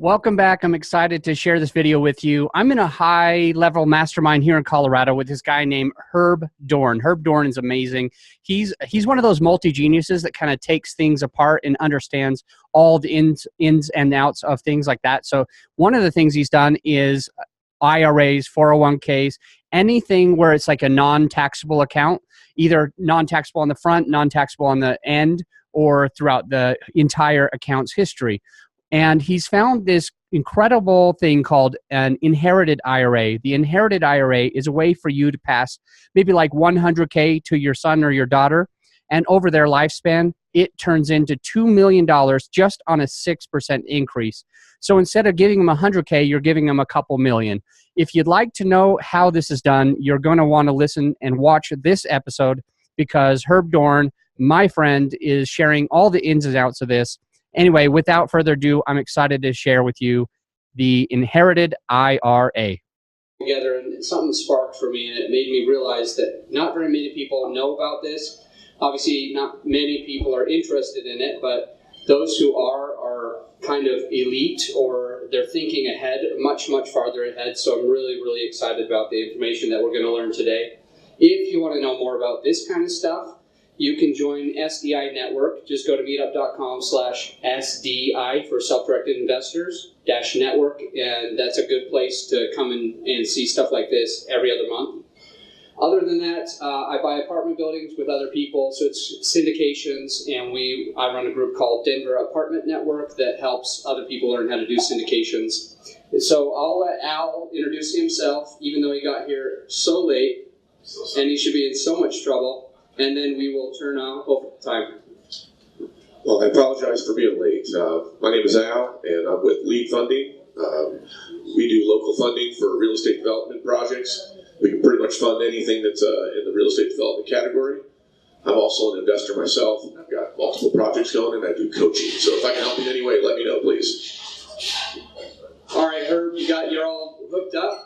Welcome back. I'm excited to share this video with you. I'm in a high-level mastermind here in Colorado with this guy named Herb Dorn. Herb Dorn is amazing. He's one of those multi-geniuses that kind of takes things apart and understands all the ins and outs of things like that. So one of the things he's done is IRAs, 401ks, anything where it's like a non-taxable account, either non-taxable on the front, non-taxable on the end, or throughout the entire account's history. And he's found this incredible thing called an inherited IRA. The inherited IRA is a way for you to pass maybe like 100K to your son or your daughter. And over their lifespan, it turns into $2 million just on a 6% increase. So instead of giving them 100K, you're giving them a couple million. If you'd like to know how this is done, you're going to want to listen and watch this episode because Herb Dorn, my friend, is sharing all the ins and outs of this. Anyway, without further ado, I'm excited to share with you the Inherited IRA. Together, and something sparked for me, and it made me realize that not very many people know about this. Obviously, not many people are interested in it, but those who are kind of elite, or they're thinking ahead, much, much farther ahead. So I'm really, really excited about the information that we're going to learn today. If you want to know more about this kind of stuff, you can join SDI Network. Just go to meetup.com/SDI for self-directed investors -network, and that's a good place to come and see stuff like this every other month. Other than that, I buy apartment buildings with other people, so it's syndications, and I run a group called Denver Apartment Network that helps other people learn how to do syndications. So I'll let Al introduce himself, even though he got here so late, and he should be in so much trouble. And then we will turn over time. Well, I apologize for being late. My name is Al, and I'm with Lead Funding. We do local funding for real estate development projects. We can pretty much fund anything that's in the real estate development category. I'm also an investor myself. I've got multiple projects going, and I do coaching. So if I can help you in any way, let me know, please. All right, Herb, you're all hooked up?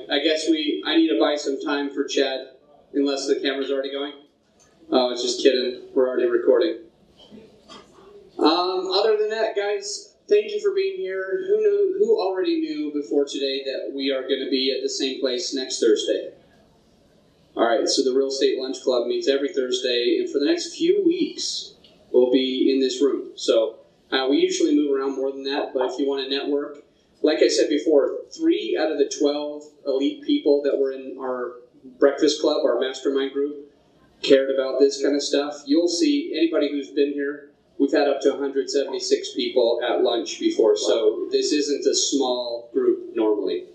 I guess I need to buy some time for Chad, unless the camera's already going. Oh, I was just kidding. We're already recording. Other than that, guys, thank you for being here. Who already knew before today that we are going to be at the same place next Thursday? All right, so the Real Estate Lunch Club meets every Thursday, and for the next few weeks, we'll be in this room. So we usually move around more than that, but if you want to network, like I said before, 3 out of the 12 elite people that were in our breakfast club, our mastermind group, cared about this kind of stuff. You'll see anybody who's been here, we've had up to 176 people at lunch before, so this isn't a small group normally.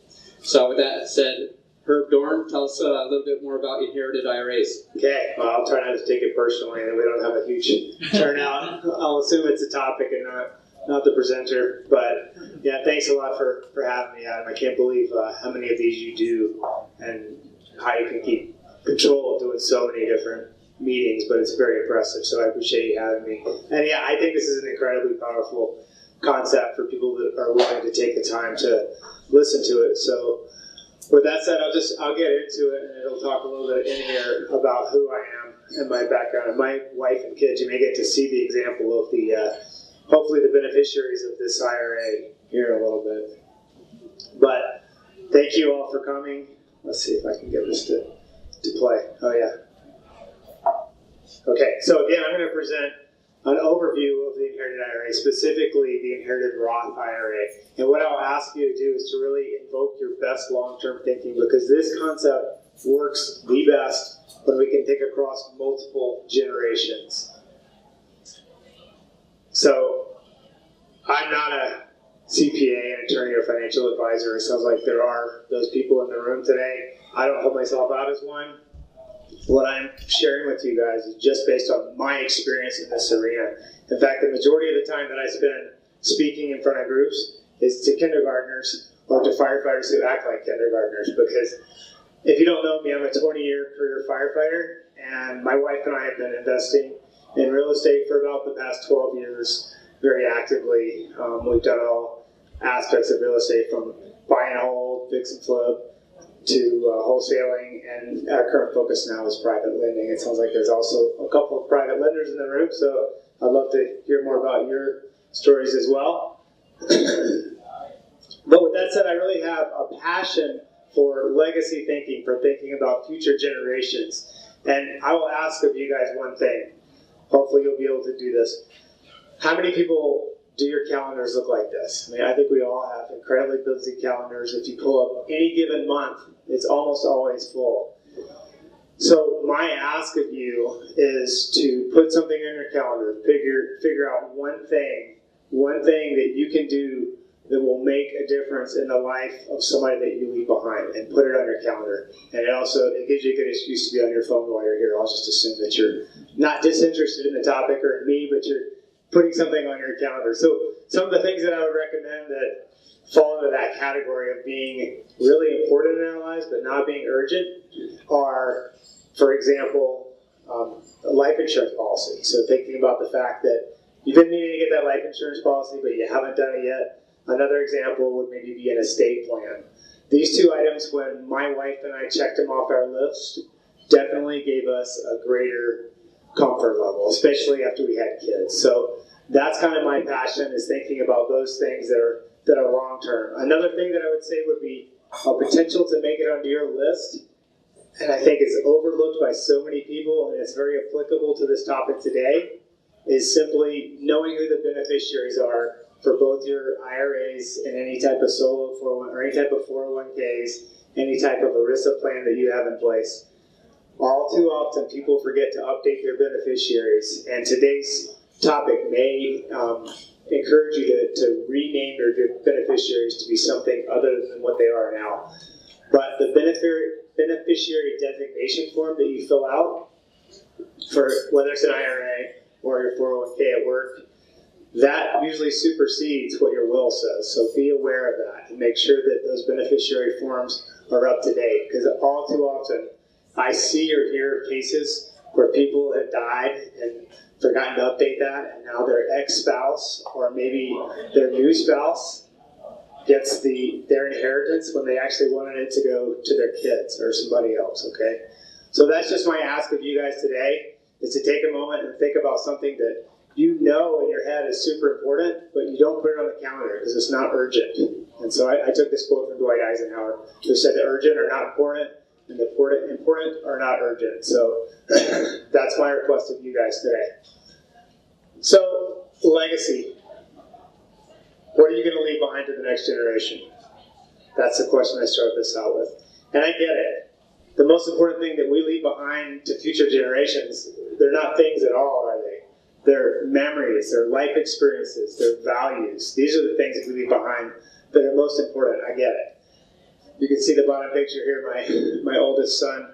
So with that said, Herb Dorn, tell us a little bit more about inherited IRAs. Okay, well, I'll try not to take it personally that we don't have a huge turnout. I'll assume it's a topic and not the presenter, but yeah, thanks a lot for having me, Adam. I can't believe how many of these you do and how you can keep control of doing so many different meetings, but it's very impressive, so I appreciate you having me. And yeah, I think this is an incredibly powerful concept for people that are willing to take the time to listen to it. So with that said, I'll get into it, and it'll talk a little bit in here about who I am and my background. And my wife and kids, you may get to see the example of hopefully the beneficiaries of this IRA here in a little bit. But thank you all for coming. Let's see if I can get this to play. Oh yeah. Okay, so again, I'm going to present an overview of the Inherited IRA, specifically the Inherited Roth IRA. And what I'll ask you to do is to really invoke your best long-term thinking, because this concept works the best when we can think across multiple generations. So, I'm not a CPA, an attorney, or financial advisor. It sounds like there are those people in the room today. I don't hold myself out as one. What I'm sharing with you guys is just based on my experience in this arena. In fact, the majority of the time that I spend speaking in front of groups is to kindergartners or to firefighters who act like kindergartners. Because if you don't know me, I'm a 20-year career firefighter, and my wife and I have been investing in real estate for about the past 12 years very actively. We've done all aspects of real estate, from buy and hold, fix and flip, to wholesaling, and our current focus now is private lending. It sounds like there's also a couple of private lenders in the room, so I'd love to hear more about your stories as well. But with that said, I really have a passion for legacy thinking, for thinking about future generations. And I will ask of you guys one thing. Hopefully you'll be able to do this. How many people do your calendars look like this? I mean, I think we all have incredibly busy calendars. If you pull up any given month, it's almost always full. So my ask of you is to put something in your calendar, figure out one thing that you can do that will make a difference in the life of somebody that you leave behind, and put it on your calendar. And it gives you a good excuse to be on your phone while you're here. I'll just assume that you're not disinterested in the topic or in me, but you're putting something on your calendar. So some of the things that I would recommend that fall into that category of being really important in our lives but not being urgent are, for example, a life insurance policy. So thinking about the fact that you've been meaning to get that life insurance policy, but you haven't done it yet. Another example would maybe be an estate plan. These two items, when my wife and I checked them off our list, definitely gave us a greater comfort level, especially after we had kids. So that's kind of my passion, is thinking about those things that are long term. Another thing that I would say would be a potential to make it onto your list, and I think it's overlooked by so many people, and it's very applicable to this topic today, is simply knowing who the beneficiaries are for both your IRAs and any type of solo 401 or any type of 401ks, any type of ERISA plan that you have in place. All too often, people forget to update their beneficiaries, and today's topic may encourage you to rename your beneficiaries to be something other than what they are now. But the beneficiary designation form that you fill out, for whether it's an IRA or your 401k at work, that usually supersedes what your will says. So be aware of that and make sure that those beneficiary forms are up to date. Because all too often, I see or hear of cases where people have died and forgotten to update that, and now their ex-spouse or maybe their new spouse gets their inheritance when they actually wanted it to go to their kids or somebody else, okay? So that's just my ask of you guys today, is to take a moment and think about something that you know in your head is super important, but you don't put it on the calendar because it's not urgent. And so I took this quote from Dwight Eisenhower, who said the urgent are not important, and the important are not urgent. So that's my request of you guys today. So, legacy. What are you going to leave behind to the next generation? That's the question I start this out with. And I get it. The most important thing that we leave behind to future generations, they're not things at all, are they? They're memories, they're life experiences, they're values. These are the things that we leave behind that are most important. I get it. You can see the bottom picture here. My oldest son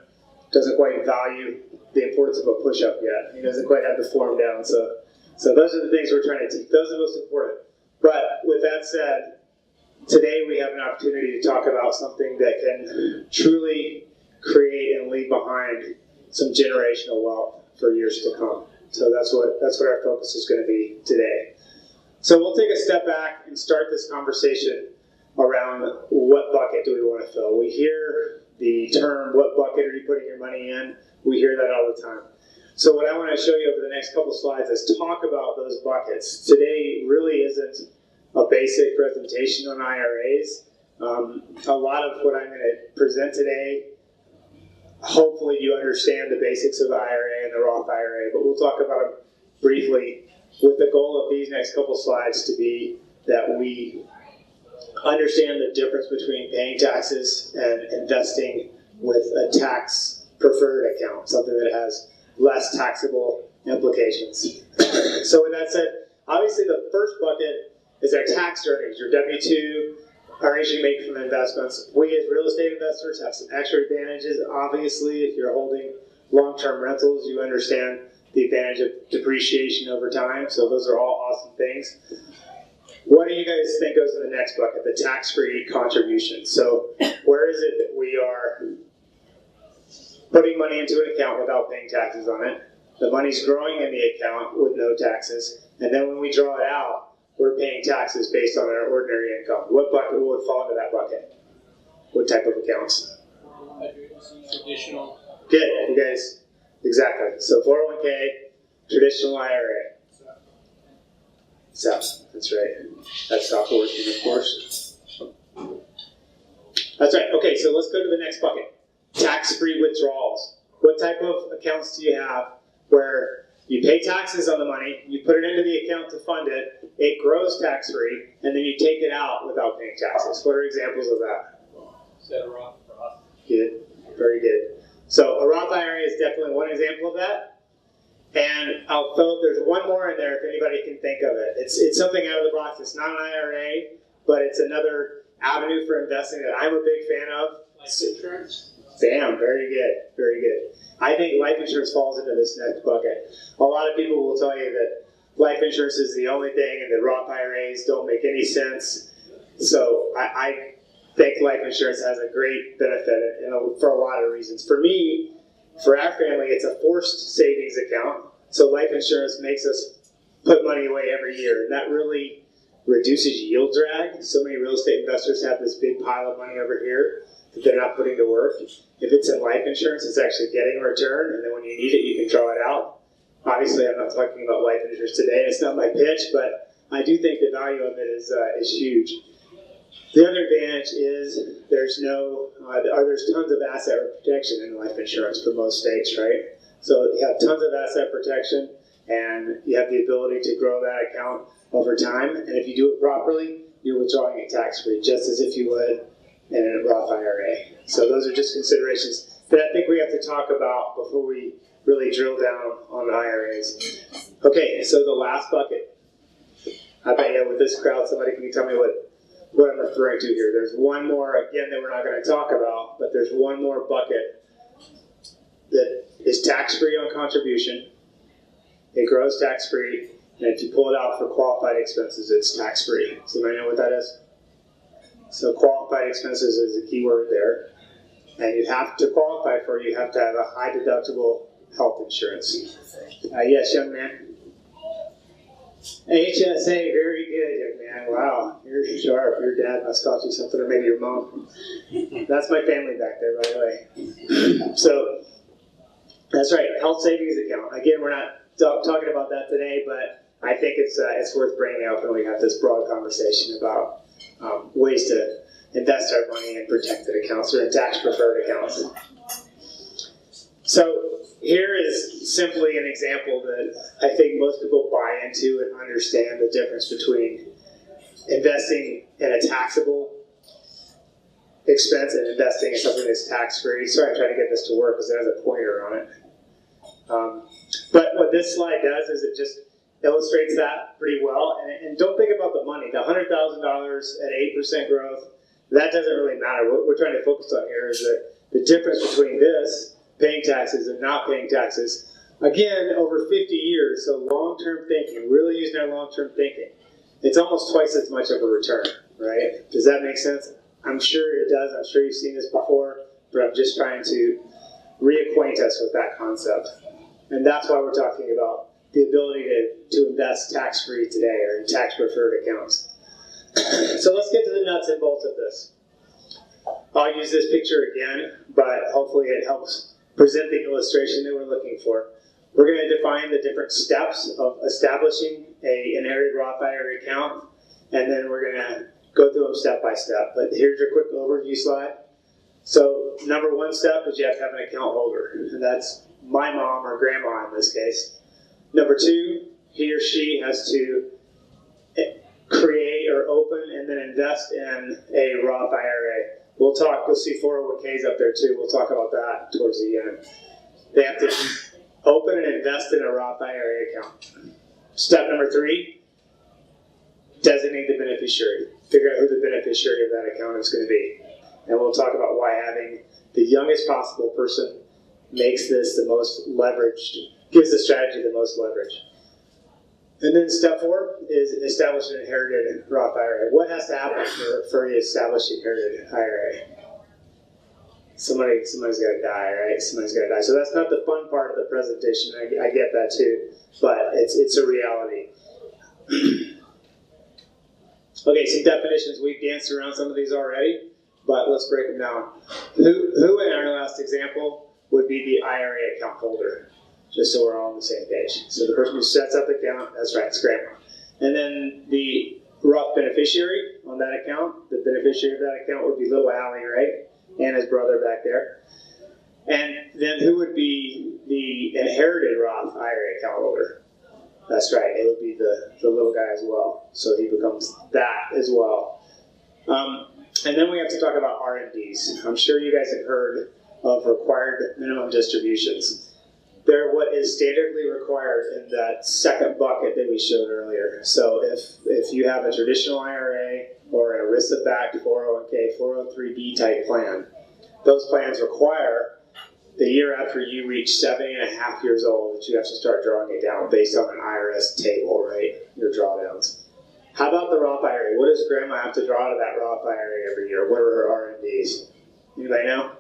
doesn't quite value the importance of a push-up yet. He doesn't quite have the form down. So those are the things we're trying to teach. Those are the most important. But with that said, today we have an opportunity to talk about something that can truly create and leave behind some generational wealth for years to come. So that's what our focus is going to be today. So we'll take a step back and start this conversation around what bucket do we want to fill. We hear the term, what bucket are you putting your money in? We hear that all the time. So what I want to show you over the next couple slides is talk about those buckets. Today really isn't a basic presentation on IRAs. A lot of what I'm going to present today, hopefully you understand the basics of the IRA and the Roth IRA, but we'll talk about them briefly with the goal of these next couple slides to be that we understand the difference between paying taxes and investing with a tax-preferred account, something that has less taxable implications. So with that said, obviously the first bucket is our tax earnings, your W-2, earnings you make from investments. We as real estate investors have some extra advantages. Obviously, if you're holding long-term rentals, you understand the advantage of depreciation over time. So those are all awesome things. What do you guys think goes in the next bucket, the tax-free contribution? So where is it that we are putting money into an account without paying taxes on it? The money's growing in the account with no taxes. And then when we draw it out, we're paying taxes based on our ordinary income. What bucket would fall into that bucket? What type of accounts? Traditional. Good, you guys. Exactly. So 401k, traditional IRA. So, that's right. That's stock working, of course. That's right. Okay, so let's go to the next bucket. Tax-free withdrawals. What type of accounts do you have where you pay taxes on the money, you put it into the account to fund it, it grows tax-free, and then you take it out without paying taxes? What are examples of that? Set a Roth. Good. Very good. So a Roth IRA is definitely one example of that. And I'll throw, there's one more in there if anybody can think of it. It's something out of the box. It's not an IRA, but it's another avenue for investing that I'm a big fan of. Life insurance? Bam, very good, very good. I think life insurance falls into this next bucket. A lot of people will tell you that life insurance is the only thing and that Roth IRAs don't make any sense. So I think life insurance has a great benefit for a lot of reasons. For me, for our family, it's a forced savings account. So life insurance makes us put money away every year, and that really reduces yield drag. So many real estate investors have this big pile of money over here that they're not putting to work. If it's in life insurance, it's actually getting a return, and then when you need it, you can draw it out. Obviously, I'm not talking about life insurance today. It's not my pitch, but I do think the value of it is huge. The other advantage is there's tons of asset protection in life insurance for most states, right? So you have tons of asset protection, and you have the ability to grow that account over time. And if you do it properly, you're withdrawing it tax-free, just as if you would in a Roth IRA. So those are just considerations that I think we have to talk about before we really drill down on the IRAs. Okay, so the last bucket. I bet you with this crowd, somebody can tell me what I'm referring to here. There's one more, again, that we're not going to talk about, but there's one more bucket that is tax-free on contribution. It grows tax-free, and if you pull it out for qualified expenses, it's tax-free. Does anybody know what that is? So qualified expenses is the key word there. And you have to qualify for it. You have to have a high deductible health insurance. Yes, young man? HSA, very good, young man. Wow, you're sharp. Your dad must taught you something, or maybe your mom. That's my family back there, by the way. So, that's right, health savings account. Again, we're not talking about that today, but I think it's worth bringing up when we have this broad conversation about ways to invest our money in protected accounts or in tax-preferred accounts. So here is simply an example that I think most people buy into and understand the difference between investing in a taxable expense and investing in something that's tax-free. Sorry, I'm trying to get this to work because it has a pointer on it. But what this slide does is it just illustrates that pretty well. And don't think about the money. The $100,000 at 8% growth, that doesn't really matter. What we're trying to focus on here is that the difference between this, paying taxes and not paying taxes, again, over 50 years, so long-term thinking, really using our long-term thinking, it's almost twice as much of a return, right? Does that make sense? I'm sure it does. I'm sure you've seen this before, but I'm just trying to reacquaint us with that concept. And that's why we're talking about the ability to invest tax-free today or in tax-preferred accounts. So let's get to the nuts and bolts of this. I'll use this picture again, but hopefully it helps present the illustration that we're looking for. We're going to define the different steps of establishing an inherited Roth IRA account, and then we're going to go through them step by step. But here's your quick overview slide. So number one step is you have to have an account holder, and that's my mom or grandma in this case. Number two, he or she has to create or open and then invest in a Roth IRA. You'll see 401ks up there too. We'll talk about that towards the end. They have to open and invest in a Roth IRA account. Step number three, designate the beneficiary. Figure out who the beneficiary of that account is going to be. And we'll talk about why having the youngest possible person makes this the most leveraged, gives the strategy the most leverage. And then step four is establish an inherited Roth IRA. What has to happen for you to establish an inherited IRA? Somebody's got to die, right? Somebody's got to die. So that's not the fun part of the presentation. I get that too, but it's a reality. Okay, some definitions. We've danced around some of these already, but let's break them down. Who in our last example would be the IRA account holder? Just so we're all on the same page. So the person who sets up the account, that's right, it's grandma. And then the Roth beneficiary on that account, the beneficiary of that account would be little Allie, right? And his brother back there. And then who would be the inherited Roth IRA account holder? That's right, it would be the little guy as well. So he becomes that as well. And then we have to talk about RMDs. I'm sure you guys have heard of required minimum distributions. They're what is standardly required in that second bucket that we showed earlier. So if you have a traditional IRA or an ERISA-backed 401k, 403b type plan, those plans require the year after you reach 70.5 years old that you have to start drawing it down based on an IRS table, right? Your drawdowns. How about the Roth IRA? What does grandma have to draw out of that Roth IRA every year? What are her RMDs? Anybody know?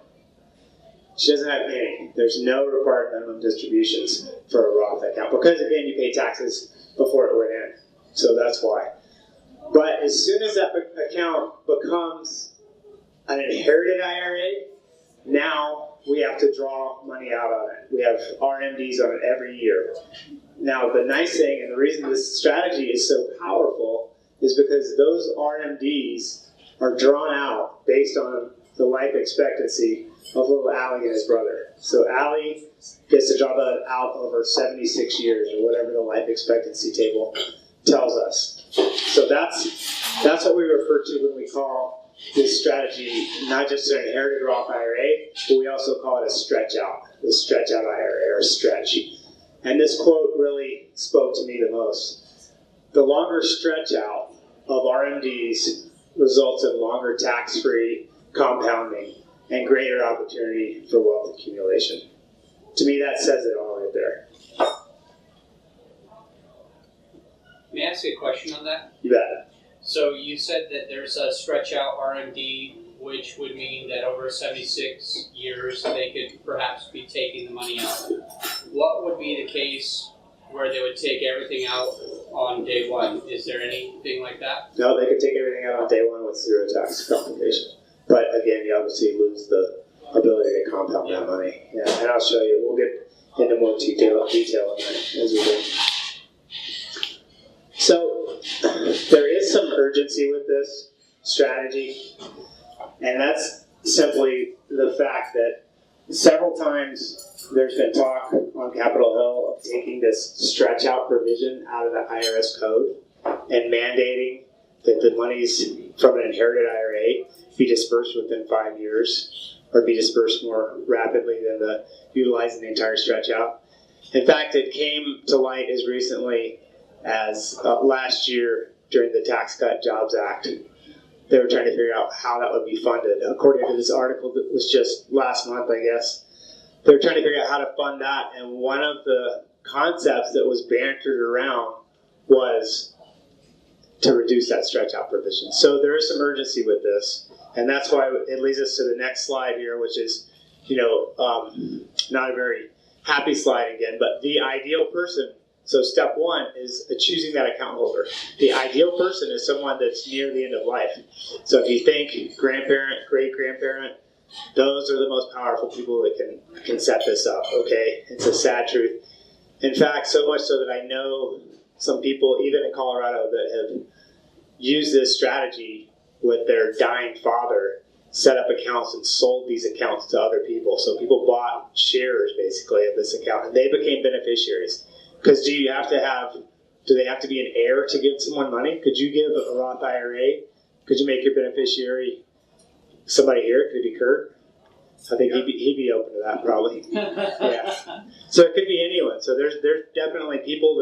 She doesn't have any. There's no required minimum distributions for a Roth account because, again, you pay taxes before it went in. So that's why. But as soon as that account becomes an inherited IRA, now we have to draw money out on it. We have RMDs on it every year. Now, the nice thing, and the reason this strategy is so powerful, is because those RMDs are drawn out based on the life expectancy of little Allie and his brother. So Allie gets to draw that out over 76 years, or whatever the life expectancy table tells us. So that's what we refer to when we call this strategy not just an inherited Roth IRA, but we also call it a stretch out, the stretch out IRA or stretch. And this quote really spoke to me the most. The longer stretch out of RMDs results in longer tax-free compounding and greater opportunity for wealth accumulation. To me, that says it all right there. May I ask you a question on that? You bet. So you said that there's a stretch out RMD, which would mean that over 76 years they could perhaps be taking the money out. What would be the case where they would take everything out on day one? Is there anything like that? No, they could take everything out on day one with zero tax complication. But again, you obviously lose the ability to compound that money. Yeah, and I'll show you. We'll get into more detail on that as we go. So there is some urgency with this strategy, and that's simply the fact that several times there's been talk on Capitol Hill of taking this stretch out provision out of the IRS code and mandating that the monies from an inherited IRA be dispersed within 5 years or be dispersed more rapidly than utilizing the entire stretch out. In fact, it came to light as recently as last year during the Tax Cut Jobs Act. They were trying to figure out how that would be funded. According to this article that was just last month, I guess, they were trying to figure out how to fund that, and one of the concepts that was bantered around was to reduce that stretch out provision. So there is some urgency with this, and that's why it leads us to the next slide here, which is, not a very happy slide again, but the ideal person. So step one is choosing that account holder. The ideal person is someone that's near the end of life. So if you think grandparent, great-grandparent, those are the most powerful people that can set this up, okay? It's a sad truth. In fact, so much so that I know some people, even in Colorado, that have used this strategy with their dying father, set up accounts and sold these accounts to other people. So people bought shares, basically, of this account, and they became beneficiaries. Because do they have to be an heir to give someone money? Could you give a Roth IRA? Could you make your beneficiary somebody here? Could it be Kurt? I think he'd be open to that probably. Yeah. So it could be anyone. So there's definitely people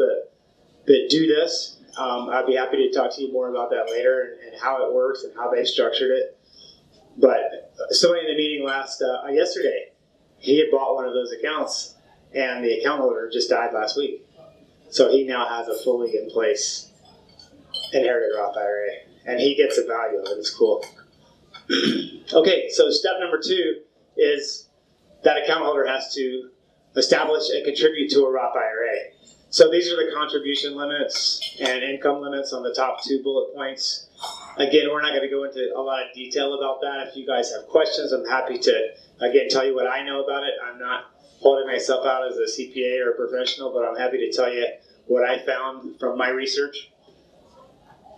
that do this. I'd be happy to talk to you more about that later and how it works and how they've structured it. But somebody in the meeting yesterday, he had bought one of those accounts, and the account holder just died last week. So he now has a fully in place inherited Roth IRA, and he gets the value of it. It's cool. Okay, so step number 2 is that account holder has to establish and contribute to a Roth IRA. So these are the contribution limits and income limits on the top 2 bullet points. Again, we're not going to go into a lot of detail about that. If you guys have questions, I'm happy to, again, tell you what I know about it. I'm not holding myself out as a CPA or a professional, but I'm happy to tell you what I found from my research.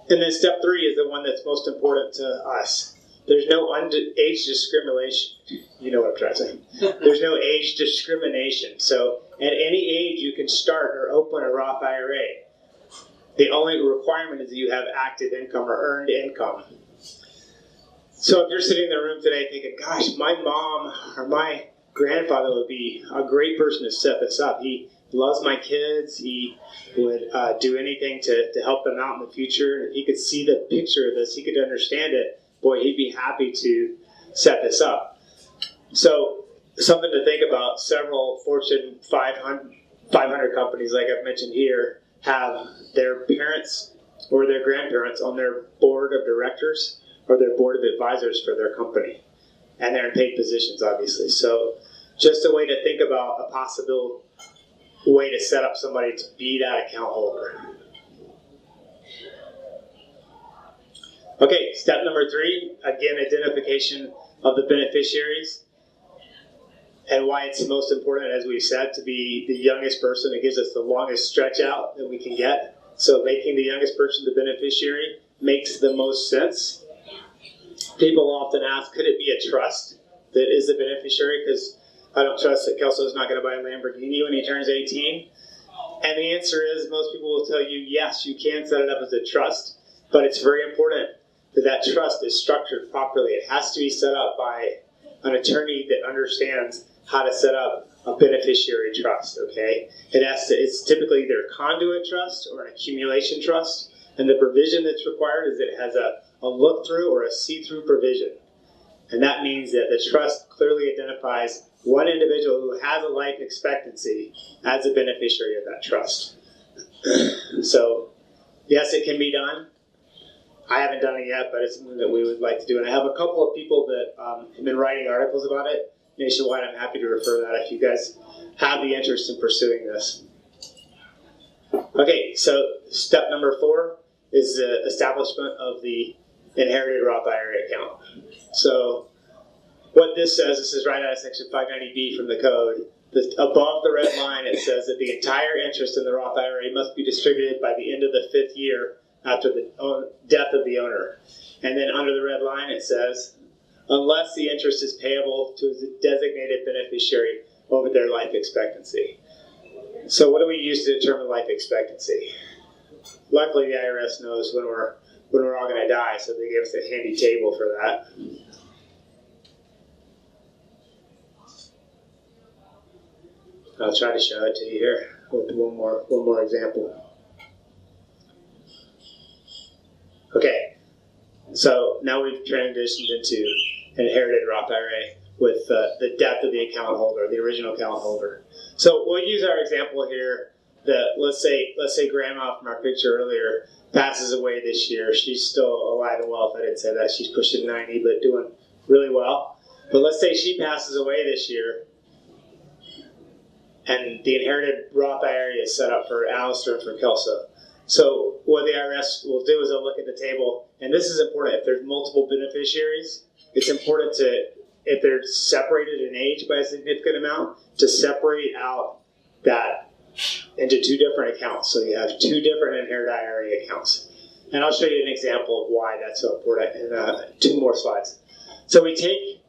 And then step 3 is the one that's most important to us. There's no age discrimination. You know what I'm trying to say. There's no age discrimination. So at any age, you can start or open a Roth IRA. The only requirement is that you have active income or earned income. So if you're sitting in the room today thinking, gosh, my mom or my grandfather would be a great person to set this up. He loves my kids. He would do anything to help them out in the future. If he could see the picture of this, he could understand it. Boy, he'd be happy to set this up. So something to think about, several Fortune 500 companies, like I've mentioned here, have their parents or their grandparents on their board of directors or their board of advisors for their company. And they're in paid positions, obviously. So just a way to think about a possible way to set up somebody to be that account holder. Okay, step number 3, again, identification of the beneficiaries. And why it's most important, as we said, to be the youngest person. It gives us the longest stretch out that we can get. So making the youngest person the beneficiary makes the most sense. People often ask, could it be a trust that is the beneficiary? Because I don't trust that Kelso's not going to buy a Lamborghini when he turns 18. And the answer is, most people will tell you, yes, you can set it up as a trust, but it's very important that that trust is structured properly. It has to be set up by an attorney that understands how to set up a beneficiary trust, okay? It's typically either a conduit trust or an accumulation trust, and the provision that's required is that it has a look-through or a see-through provision. And that means that the trust clearly identifies one individual who has a life expectancy as a beneficiary of that trust. So, yes, it can be done. I haven't done it yet, but it's something that we would like to do. And I have a couple of people that have been writing articles about it nationwide. I'm happy to refer that if you guys have the interest in pursuing this. Okay, so step number 4 is the establishment of the inherited Roth IRA account. So what this says, this is right out of section 590B from the code. Above the red line, it says that the entire interest in the Roth IRA must be distributed by the end of the 5th year after the death of the owner. And then under the red line, it says, unless the interest is payable to a designated beneficiary over their life expectancy. So what do we use to determine life expectancy? Luckily, the IRS knows when we're all going to die, so they gave us a handy table for that. I'll try to show it to you here with one more example. Okay, so now we've transitioned into an inherited Roth IRA with the death of the account holder, the original account holder. So we'll use our example here that let's say Grandma from our picture earlier passes away this year. She's still alive and well. If I didn't say that, she's pushing 90, but doing really well. But let's say she passes away this year, and the inherited Roth IRA is set up for Alistair and for Kelso. So what the IRS will do is they'll look at the table, and this is important. If there's multiple beneficiaries, it's important to, if they're separated in age by a significant amount, to separate out that into 2 different accounts. So you have 2 different inherited IRA accounts. And I'll show you an example of why that's so important in 2 more slides. So we take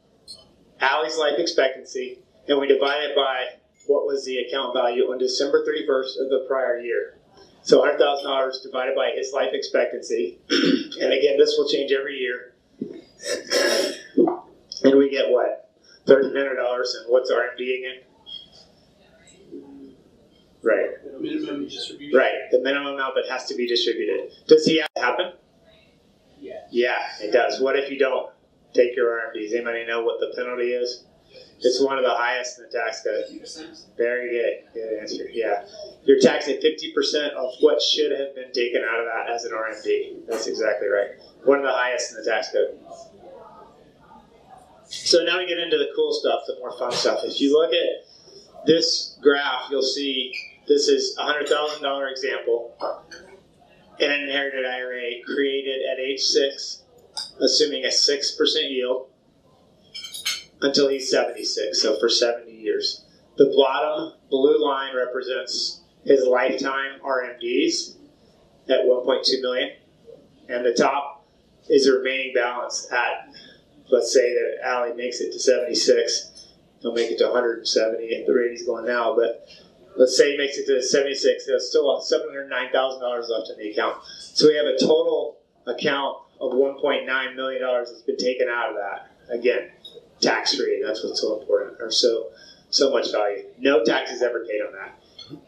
Allie's life expectancy, and we divide it by what was the account value on December 31st of the prior year. So $100,000 divided by his life expectancy. And again, this will change every year. And we get what? $1,300. And what's RMD again? Right. Minimum distribution. Right. The minimum amount that has to be distributed. Does he have to happen? Yeah. Yeah, it does. What if you don't take your RMDs? Anybody know what the penalty is? It's one of the highest in the tax code. 50%. Very good. Good answer. Yeah. You're taxing 50% of what should have been taken out of that as an RMD. That's exactly right. One of the highest in the tax code. So now we get into the cool stuff, the more fun stuff. If you look at this graph, you'll see this is a $100,000 example in an inherited IRA created at age 6, assuming a 6% yield, until he's 76, so for 70 years. The bottom blue line represents his lifetime RMDs at $1.2 million. and the top is the remaining balance at, let's say that Allie makes it to 76, he'll make it to 170 if the rate he's going now, but let's say he makes it to 76, there's still $709,000 left in the account. So we have a total account of $1.9 million that's been taken out of that. Again, tax-free, that's what's so important, or so much value. No taxes ever paid on that.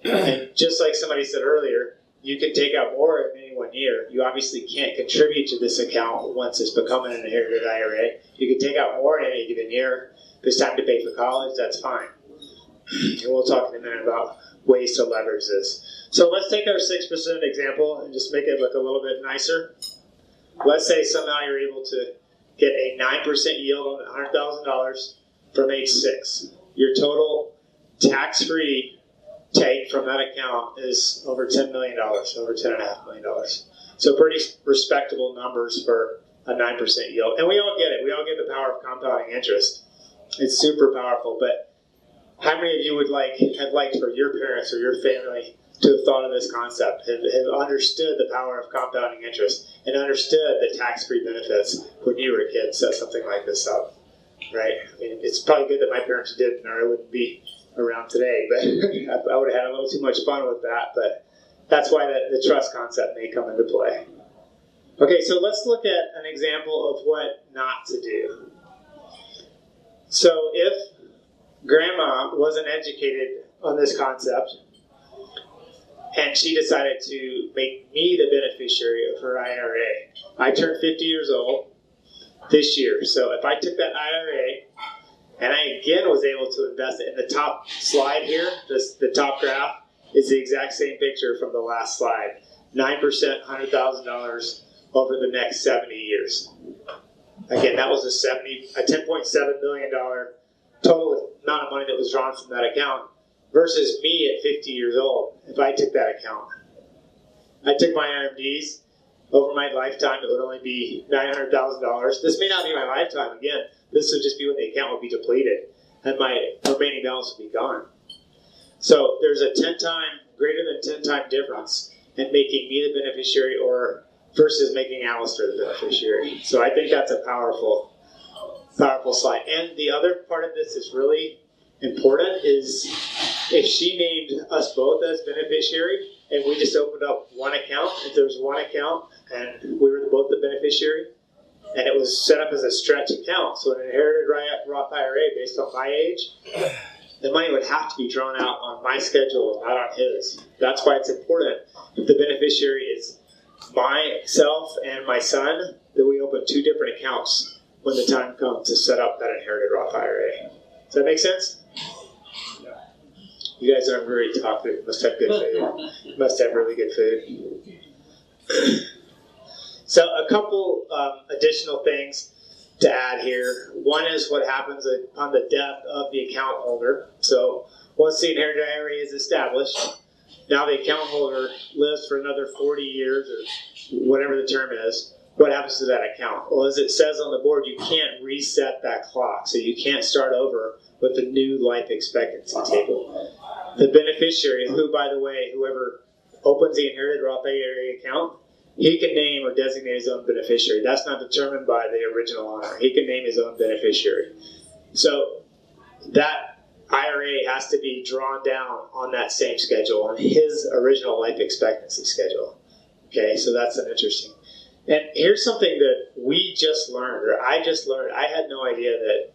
And just like somebody said earlier, you can take out more in any 1 year. You obviously can't contribute to this account once it's become an inherited IRA. You can take out more in any given year. If it's time to pay for college, that's fine. And we'll talk in a minute about ways to leverage this. So let's take our 6% example and just make it look a little bit nicer. Let's say somehow you're able to get a 9% yield on $100,000 from age 6. Your total tax-free take from that account is over $10 million, over $10.5 million. So pretty respectable numbers for a 9% yield. And we all get it. We all get the power of compounding interest. It's super powerful. But how many of you have liked for your parents or your family to have thought of this concept, have understood the power of compounding interest, and understood the tax-free benefits when you were a kid, set something like this up, right? I mean, it's probably good that my parents didn't, or I wouldn't be around today, but I would have had a little too much fun with that, but that's why the trust concept may come into play. Okay, so let's look at an example of what not to do. So if Grandma wasn't educated on this concept, and she decided to make me the beneficiary of her IRA. I turned 50 years old this year. So if I took that IRA and I again was able to invest it in the top slide here, the top graph is the exact same picture from the last slide. 9%, $100,000 over the next 70 years. Again, that was a $10.7 million total amount of money that was drawn from that account. Versus me at 50 years old, if I took that account. I took my RMDs over my lifetime, it would only be $900,000. This may not be my lifetime again. This would just be when the account would be depleted and my remaining balance would be gone. So there's a greater than 10 time difference in making me the beneficiary or versus making Alistair the beneficiary. So I think that's a powerful slide. And the other part of this is really important is if she named us both as beneficiary and we just opened up one account, if there's one account and we were both the beneficiary and it was set up as a stretch account, so an inherited Roth IRA based on my age, the money would have to be drawn out on my schedule, not on his. That's why it's important if the beneficiary is myself and my son, that we open two different accounts when the time comes to set up that inherited Roth IRA. Does that make sense? You guys aren't very talkative. Must have good food. Must have really good food. So a couple additional things to add here. One is what happens upon the death of the account holder. So once the inherited IRA is established, now the account holder lives for another 40 years or whatever the term is. What happens to that account? Well, as it says on the board, you can't reset that clock. So you can't start over with a new life expectancy table. The beneficiary, who, by the way, whoever opens the inherited Roth IRA account, he can name or designate his own beneficiary. That's not determined by the original owner. He can name his own beneficiary. So that IRA has to be drawn down on that same schedule, on his original life expectancy schedule. Okay, so that's an interesting. And here's something that we just learned, or I just learned. I had no idea that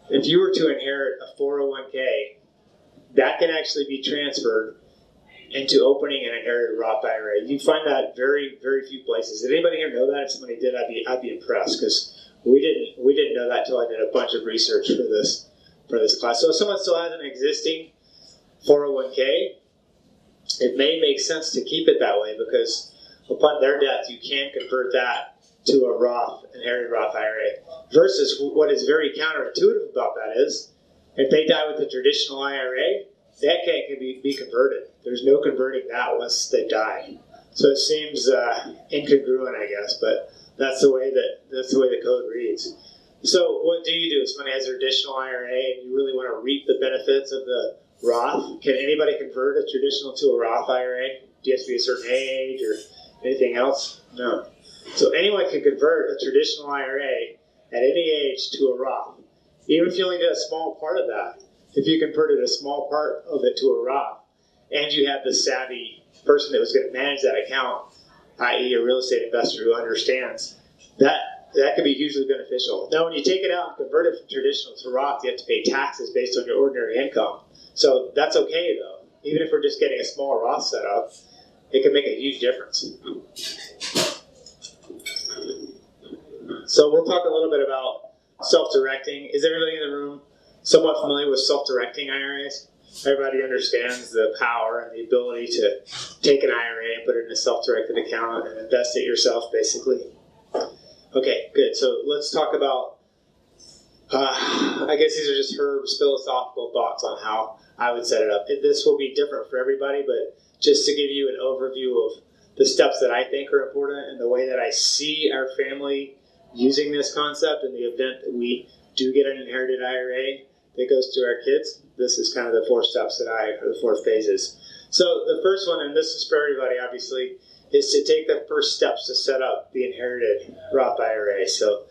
if you were to inherit a 401k, that can actually be transferred into opening an inherited Roth IRA. You find that very, very few places. Did anybody here know that? If somebody did, I'd be impressed, because we didn't know that until I did a bunch of research for this class. So if someone still has an existing 401k, it may make sense to keep it that way, because upon their death, you can convert that to a inherited Roth IRA. Versus what is very counterintuitive about that is, if they die with a traditional IRA, that can be converted. There's no converting that once they die. So it seems incongruent, I guess, but that's the way the code reads. So what do you do if somebody has a traditional IRA and you really want to reap the benefits of the Roth? Can anybody convert a traditional to a Roth IRA? Do you have to be a certain age, or Anything else? No. So anyone can convert a traditional IRA at any age to a Roth. Even if you only did a small part of that, if you converted a small part of it to a Roth, and you had the savvy person that was going to manage that account, i.e. a real estate investor who understands, that could be hugely beneficial. Now, when you take it out and convert it from traditional to Roth, you have to pay taxes based on your ordinary income. So that's okay, though. Even if we're just getting a small Roth set up, it can make a huge difference. So we'll talk a little bit about self-directing. Is everybody in the room somewhat familiar with self-directing IRAs? Everybody understands the power and the ability to take an IRA and put it in a self-directed account and invest it yourself, basically. Okay, good. So let's talk about, I guess these are just Herb's philosophical thoughts on how I would set it up. This will be different for everybody, but just to give you an overview of the steps that I think are important and the way that I see our family using this concept in the event that we do get an inherited IRA that goes to our kids. This is kind of the 4 steps or the 4 phases. So the first one, and this is for everybody obviously, is to take the first steps to set up the inherited Roth IRA. So,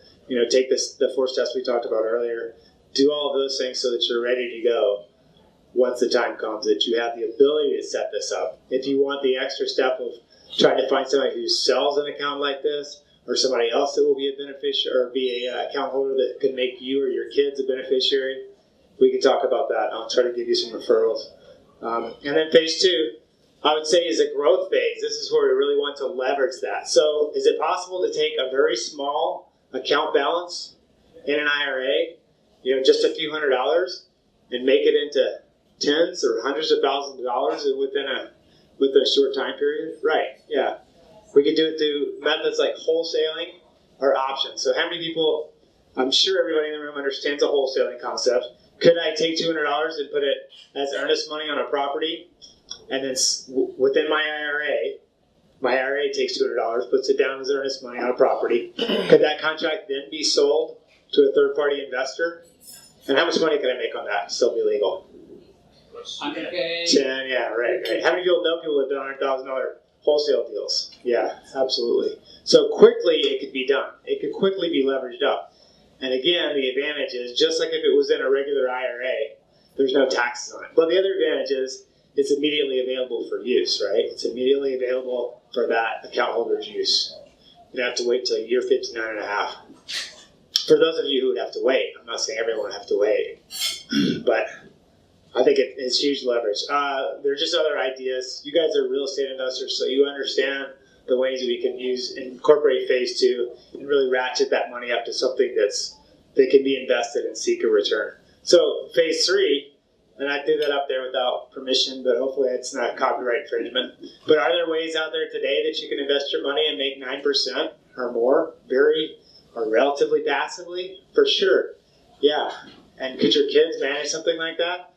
take the 4 steps we talked about earlier, do all of those things so that you're ready to go once the time comes, that you have the ability to set this up. If you want the extra step of trying to find somebody who sells an account like this, or somebody else that will be a beneficiary or be a account holder that could make you or your kids a beneficiary, we can talk about that. I'll try to give you some referrals. And then phase 2, I would say, is a growth phase. This is where we really want to leverage that. So is it possible to take a very small account balance in an IRA, just a few $100s, and make it into tens or hundreds of thousands of dollars within a short time period? Right, yeah. We could do it through methods like wholesaling or options. So how many people, I'm sure everybody in the room understands the wholesaling concept. Could I take $200 and put it as earnest money on a property, and then within my IRA takes $200, puts it down as earnest money on a property. Could that contract then be sold to a third-party investor? And how much money could I make on that? Still be legal? 100K. 10, yeah, right. How many people know people who have done $100,000 wholesale deals? Yeah, absolutely. So quickly it could be done. It could quickly be leveraged up. And again, the advantage is, just like if it was in a regular IRA, there's no taxes on it. But the other advantage is it's immediately available for use, right? It's immediately available for that account holder's use. You don't have to wait till year 59 and a half. For those of you who would have to wait, I'm not saying everyone would have to wait, but I think it's huge leverage. There are just other ideas. You guys are real estate investors, so you understand the ways that we can incorporate phase 2 and really ratchet that money up to something that can be invested and seek a return. So phase 3, and I threw that up there without permission, but hopefully it's not copyright infringement. But are there ways out there today that you can invest your money and make 9% or more, or relatively passively? For sure, yeah. And could your kids manage something like that?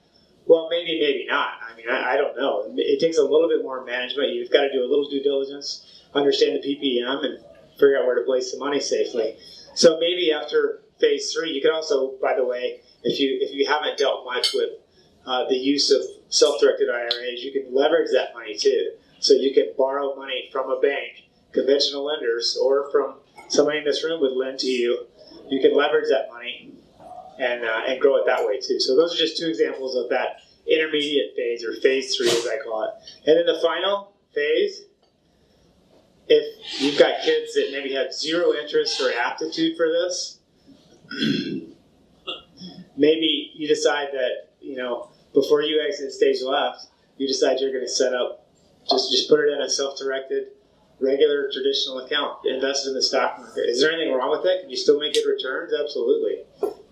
Well, maybe, maybe not. I mean, I don't know. It takes a little bit more management. You've got to do a little due diligence, understand the PPM, and figure out where to place the money safely. So maybe after phase 3, you can also, by the way, if you haven't dealt much with the use of self-directed IRAs, you can leverage that money too. So you can borrow money from a bank, conventional lenders, or from somebody in this room would lend to you. You can leverage that money and grow it that way too. So those are just 2 examples of that intermediate phase, or phase 3 as I call it. And then the final phase, if you've got kids that maybe have 0 interest or aptitude for this, maybe you decide that, before you exit stage left, you decide you're going to set up, just put it in a self-directed, regular, traditional account, invest in the stock market. Is there anything wrong with that? Can you still make good returns? Absolutely.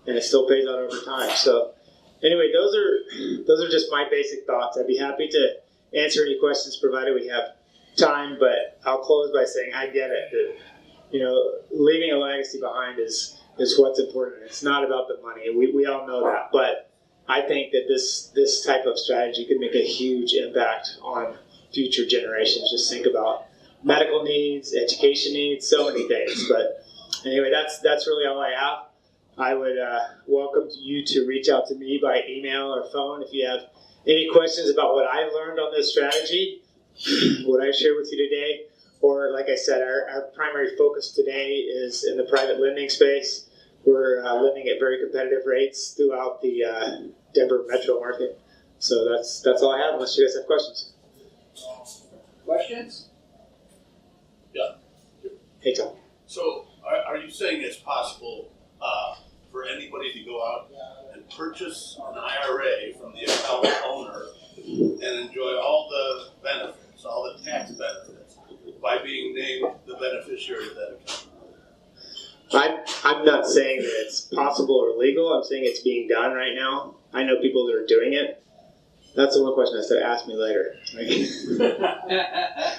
And it still pays out over time. So anyway, those are just my basic thoughts. I'd be happy to answer any questions provided we have time, but I'll close by saying I get it. That, leaving a legacy behind is what's important. It's not about the money. We all know that. But I think that this type of strategy could make a huge impact on future generations. Just think about medical needs, education needs, so many things. But anyway, that's really all I have. I would welcome you to reach out to me by email or phone if you have any questions about what I've learned on this strategy, what I shared with you today, or like I said, our primary focus today is in the private lending space. We're lending at very competitive rates throughout the Denver metro market. So that's all I have, unless you guys have questions. Questions? Yeah. Hey, Tom. So, are you saying it's possible for anybody to go out and purchase an IRA from the account owner and enjoy all the benefits, all the tax benefits, by being named the beneficiary of that account? I'm not saying that it's possible or legal. I'm saying it's being done right now. I know people that are doing it. That's the one question I said, ask me later.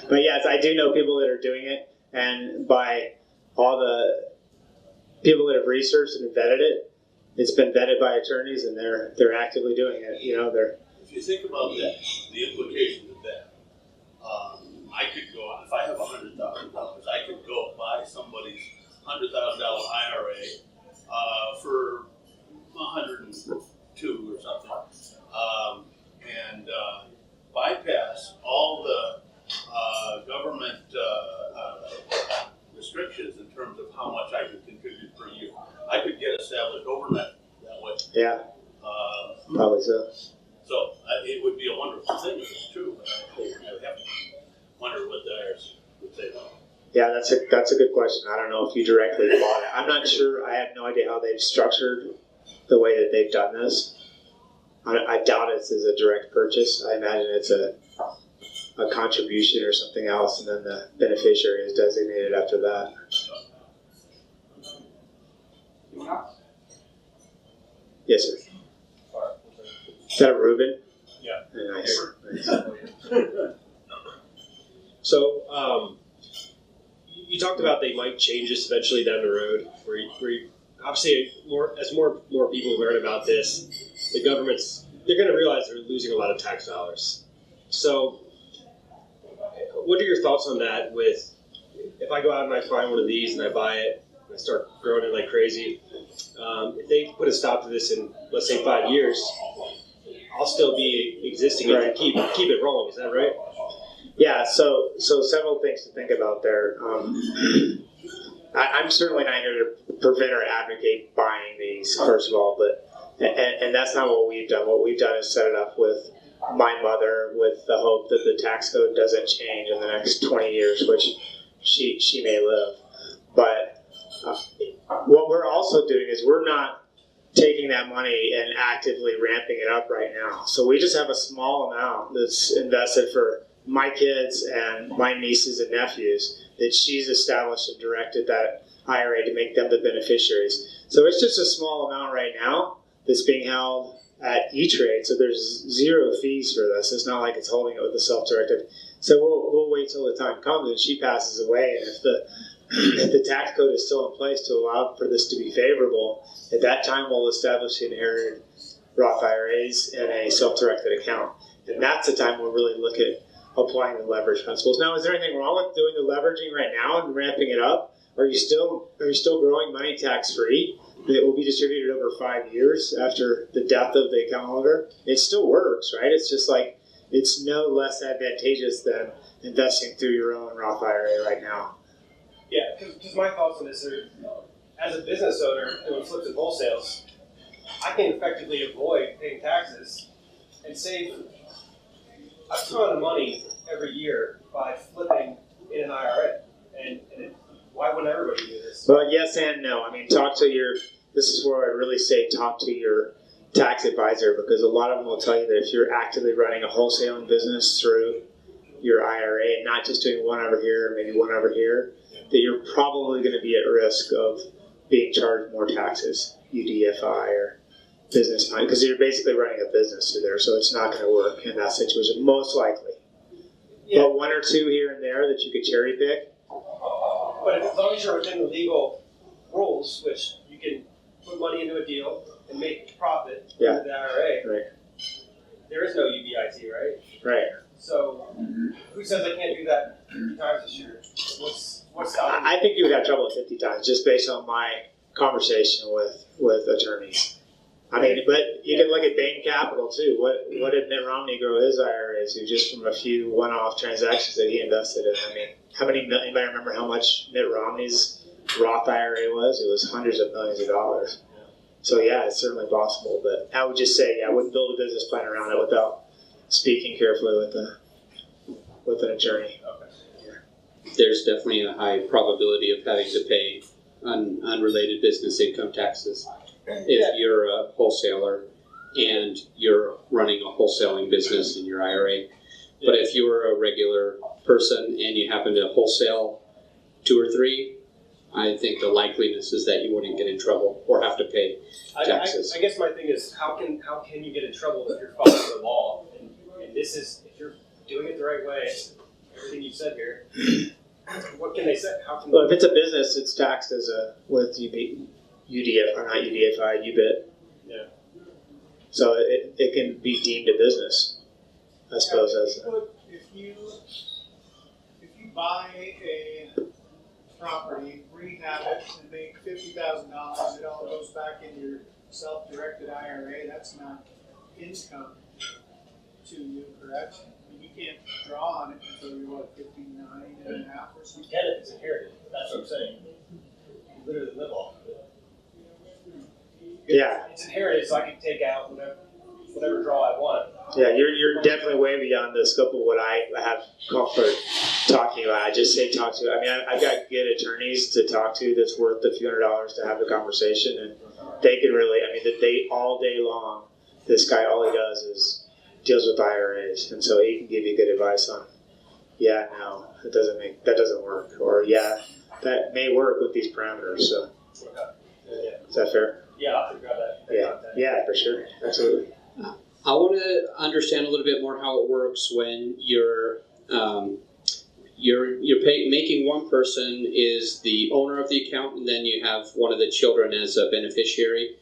But yes, I do know people that are doing it, and by all the people that have researched and vetted it, it's been vetted by attorneys, and they're actively doing it. If you think about that, the implications of that, I could go out, if I have $100,000, I could go buy somebody's $100,000 IRA for 102 or something, and bypass all the government restrictions in terms of how much I could contribute per year. I could get established overnight that way. Yeah, probably so. So it would be a wonderful thing if it's true, but I would have to wonder what the IRS would say about it. Yeah, that's a good question. I don't know if you directly bought it. I'm not sure. I have no idea how they've structured the way that they've done this. I doubt it's as a direct purchase. I imagine it's a contribution or something else, and then the beneficiary is designated after that. Yes, sir. Is that a Reuben? Yeah. Nice. So, you talked about they might change this eventually down the road. Where you obviously as more people learn about this, the they're going to realize they're losing a lot of tax dollars. So, what are your thoughts on that? With if I go out and I find one of these and I buy it and I start growing it like crazy, if they put a stop to this in, let's say, 5 years, I'll still be existing and keep it rolling. Is that right? Yeah. So several things to think about there. I'm certainly not here to prevent or advocate buying these, first of all, but and that's not what we've done. What we've done is set it up with my mother, with the hope that the tax code doesn't change in the next 20 years, which she may live. But what we're also doing is we're not taking that money and actively ramping it up right now. So we just have a small amount that's invested for my kids and my nieces and nephews that she's established and directed that IRA to make them the beneficiaries. So it's just a small amount right now that's being held at E-Trade. So there's zero fees for this. It's not like it's holding it with the self-directed. So we'll wait till the time comes and she passes away. And if the tax code is still in place to allow for this to be favorable, at that time we'll establish the inherited Roth IRAs in a self-directed account. And that's the time we'll really look at applying the leverage principles. Now, is there anything wrong with doing the leveraging right now and ramping it up? Are you still growing money tax-free that will be distributed over 5 years after the death of the account holder? It still works, right? It's just like it's no less advantageous than investing through your own Roth IRA right now. Yeah, because my thoughts on this are, as a business owner doing flips and wholesales, I can effectively avoid paying taxes and save a ton of money every year by flipping in an IRA. And why wouldn't everybody do this? Well, yes and no. I mean, this is where I really say talk to your tax advisor, because a lot of them will tell you that if you're actively running a wholesaling business through your IRA and not just doing one over here, maybe one over here, that you're probably going to be at risk of being charged more taxes, UDFI or business money, because you're basically running a business through there, so it's not going to work in that situation, most likely. Yeah. But one or two here and there that you could cherry pick. But as long as you're within the legal rules, which you can put money into a deal and make profit with the IRA, right. There is no UBIT, right? Right. So who says I can't do that 50 times this year? What's stopping me? I think you would have trouble at 50 times, just based on my conversation with attorneys. I mean, but you can look at Bain Capital too. What did Mitt Romney grow his IRA to just from a few one-off transactions that he invested in? I mean, anybody remember how much Mitt Romney's Roth IRA was? It was hundreds of millions of dollars. So yeah, it's certainly possible. But I would just say, I wouldn't build a business plan around it without speaking carefully with an attorney. There's definitely a high probability of having to pay unrelated business income taxes if you're a wholesaler and you're running a wholesaling business in your IRA. But if you're a regular person and you happen to wholesale 2 or 3, I think the likeliness is that you wouldn't get in trouble or have to pay taxes. I guess my thing is, how can you get in trouble if you're following the law? And this is, if you're doing it the right way, everything you said here, what can they say? Well, if it's a business, it's taxed as with UDF, or not UDFI, UBIT. Yeah. So it can be deemed a business, I suppose. If you buy a property, rehab it, and make $50,000, it all goes back in your self-directed IRA. That's not income to you, correct? I mean, you can't draw on it until you're 59 and a half or something. Get it, it's inherited. That's what I'm saying. You literally live off of it. Yeah. It's inherited, so I can take out whatever draw I want. Yeah, you're definitely way beyond the scope of what I have comfort talking about. I just say talk to. I mean, I've got good attorneys to talk to that's worth a few $100s to have the conversation, and they can really. I mean, all day long, this guy, all he does is deals with IRAs, and so he can give you good advice on. Yeah, no, that doesn't work, or yeah, that may work with these parameters. So, is that fair? Yeah, I'll figure out that. Yeah, for sure, absolutely. I want to understand a little bit more how it works when you're making one person is the owner of the account, and then you have one of the children as a beneficiary.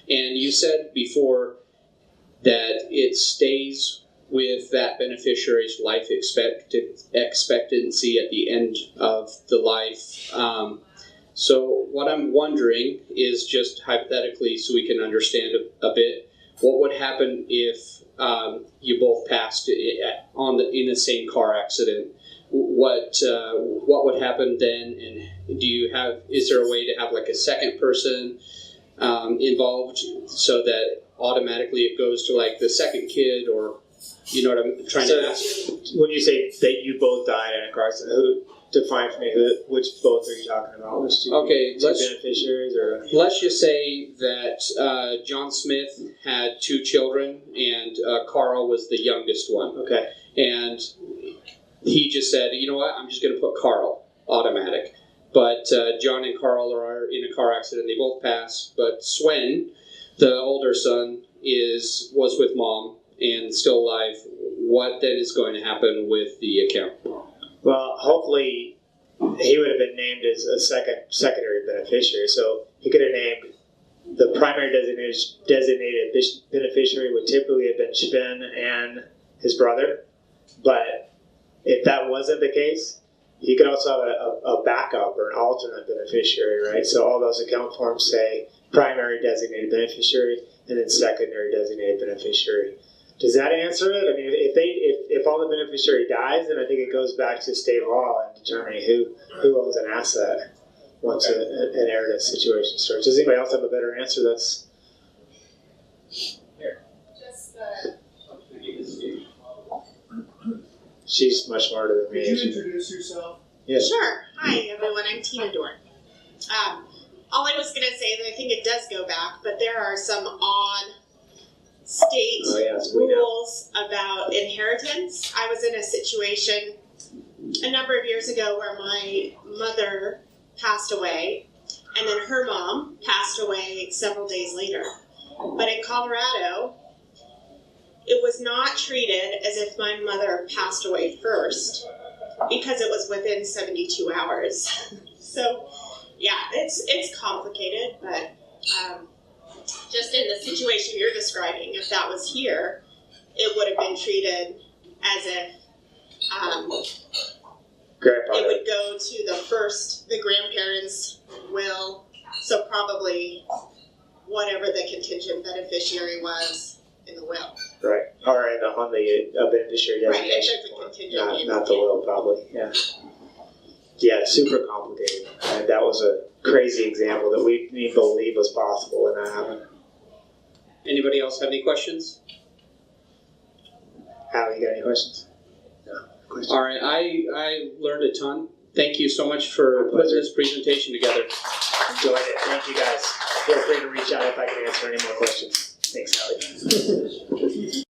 And you said before that it stays with that beneficiary's life expectancy at the end of the life. So what I'm wondering is, just hypothetically, so we can understand a bit, what would happen if you both passed in the same car accident? What would happen then? And is there a way to have like a second person involved so that automatically it goes to like the second kid, or you know what I'm trying to ask? When you say that you both died in a car accident, define for me which both are you talking about? Which two beneficiaries? Or let's just say that John Smith had 2 children, and Carl was the youngest one. Okay. And he just said, you know what, I'm just going to put Carl automatic. But John and Carl are in a car accident. They both pass. But Swen, the older son, was with mom and still alive. What then is going to happen with the account? Well, hopefully he would have been named as a secondary beneficiary. So he could have named the primary designated beneficiary would typically have been Sven and his brother. But if that wasn't the case, he could also have a backup or an alternate beneficiary, right? So all those account forms say primary designated beneficiary and then secondary designated beneficiary. Does that answer it? I mean, if all the beneficiary dies, then I think it goes back to state law and determining who owns an asset once an inheritance situation starts. Does anybody else have a better answer? That's here. She's much smarter than me. Could you introduce yourself? Yeah. Sure. Hi, everyone. I'm Tina Dorn. All I was going to say is I think it does go back, but there are some state rules about inheritance. I was in a situation a number of years ago where my mother passed away, and then her mom passed away several days later. But in Colorado, it was not treated as if my mother passed away first, because it was within 72 hours. So, yeah, it's complicated, but just in the situation you're describing, if that was here, it would have been treated as if it would go to the grandparents' will. So probably whatever the contingent beneficiary was in the will. Right. Or on the beneficiary Right, if designation there's a form. contingent. Not the will, probably. Yeah. Yeah, it's super complicated. And that was a crazy example that we didn't even believe was possible when that happened. Anybody else have any questions? Hal, you got any questions? No. Questions? All right, I learned a ton. Thank you so much for putting this presentation together. Enjoyed it. Thank you guys. Feel free to reach out if I can answer any more questions. Thanks, Allie.